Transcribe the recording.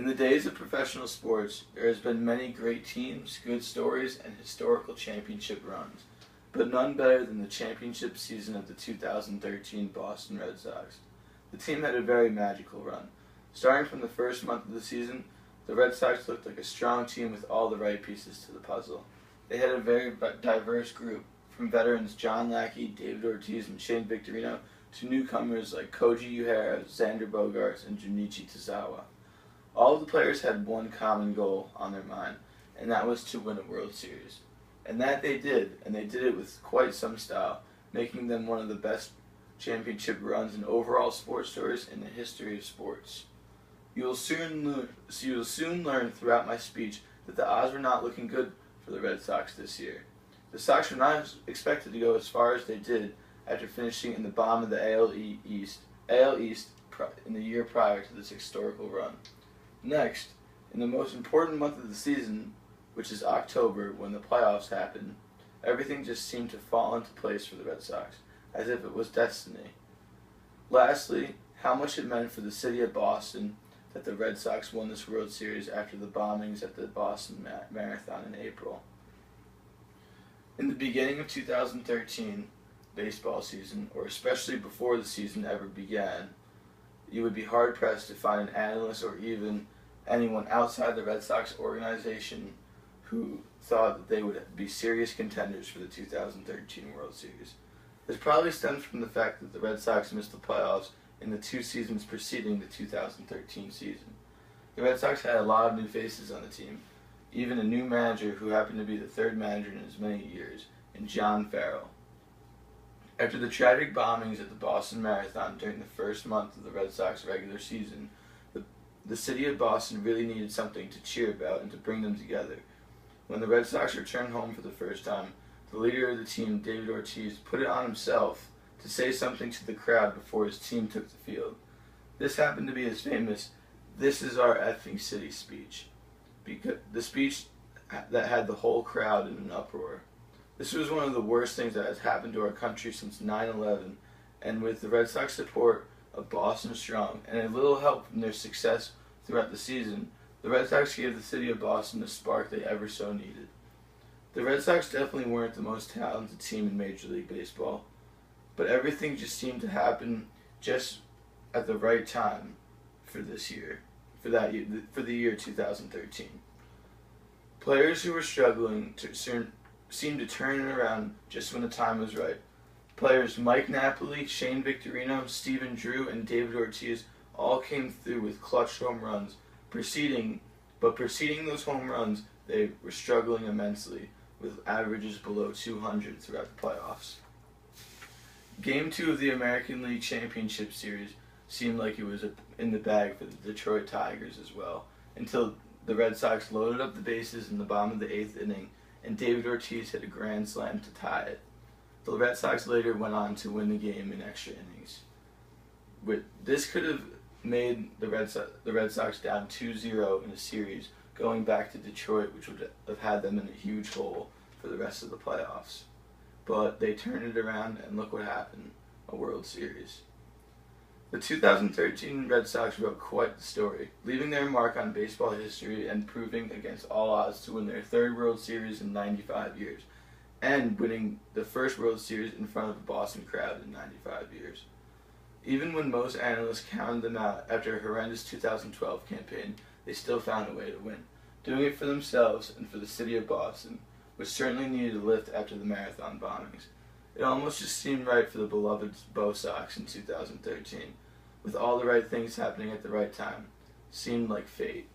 In the days of professional sports, there has been many great teams, good stories, and historical championship runs, but none better than the championship season of the 2013 Boston Red Sox. The team had a very magical run. Starting from the first month of the season, the Red Sox looked like a strong team with all the right pieces to the puzzle. They had a very diverse group, from veterans John Lackey, David Ortiz, and Shane Victorino, to newcomers like Koji Uehara, Xander Bogaerts, and Junichi Tazawa. All of the players had one common goal on their mind, and that was to win a World Series. And that they did, and they did it with quite some style, making them one of the best championship runs and overall sports stories in the history of sports. You will soon learn throughout my speech that the odds were not looking good for the Red Sox this year. The Sox were not expected to go as far as they did after finishing in the bottom of the AL East in the year prior to this historical run. Next, in the most important month of the season, which is October, when the playoffs happen, everything just seemed to fall into place for the Red Sox, as if it was destiny. Lastly, how much it meant for the city of Boston that the Red Sox won this World Series after the bombings at the Boston Marathon in April. In the beginning of 2013 baseball season, or especially before the season ever began, you would be hard-pressed to find an analyst or even anyone outside the Red Sox organization who thought that they would be serious contenders for the 2013 World Series. This probably stems from the fact that the Red Sox missed the playoffs in the 2 seasons preceding the 2013 season. The Red Sox had a lot of new faces on the team, even a new manager who happened to be the 3rd manager in as many years, in John Farrell. After the tragic bombings at the Boston Marathon during the first month of the Red Sox regular season, the city of Boston really needed something to cheer about and to bring them together. When the Red Sox returned home for the first time, the leader of the team, David Ortiz, put it on himself to say something to the crowd before his team took the field. This happened to be his famous "This is our effing city" speech, because the speech that had the whole crowd in an uproar. This was one of the worst things that has happened to our country since 9/11, and with the Red Sox support of Boston Strong and a little help from their success throughout the season, the Red Sox gave the city of Boston the spark they ever so needed. The Red Sox definitely weren't the most talented team in Major League Baseball, but everything just seemed to happen just at the right time for this year, for the year 2013. Players who were struggling seemed to turn it around just when the time was right. Players Mike Napoli, Shane Victorino, Stephen Drew, and David Ortiz all came through with clutch home runs. Preceding those home runs, they were struggling immensely, with averages below 200 throughout the playoffs. Game 2 of the American League Championship Series seemed like it was in the bag for the Detroit Tigers as well, until the Red Sox loaded up the bases in the bottom of the 8th inning, and David Ortiz hit a grand slam to tie it. The Red Sox later went on to win the game in extra innings. This could have made the Red Sox down 2-0 in a series, going back to Detroit, which would have had them in a huge hole for the rest of the playoffs. But they turned it around, and look what happened, a World Series. The 2013 Red Sox wrote quite the story, leaving their mark on baseball history and proving against all odds to win their 3rd World Series in 95 years, and winning the first World Series in front of a Boston crowd in 95 years. Even when most analysts counted them out after a horrendous 2012 campaign, they still found a way to win, doing it for themselves and for the city of Boston, which certainly needed a lift after the marathon bombings. It almost just seemed right for the beloved Bo Sox in 2013, with all the right things happening at the right time. Seemed like fate.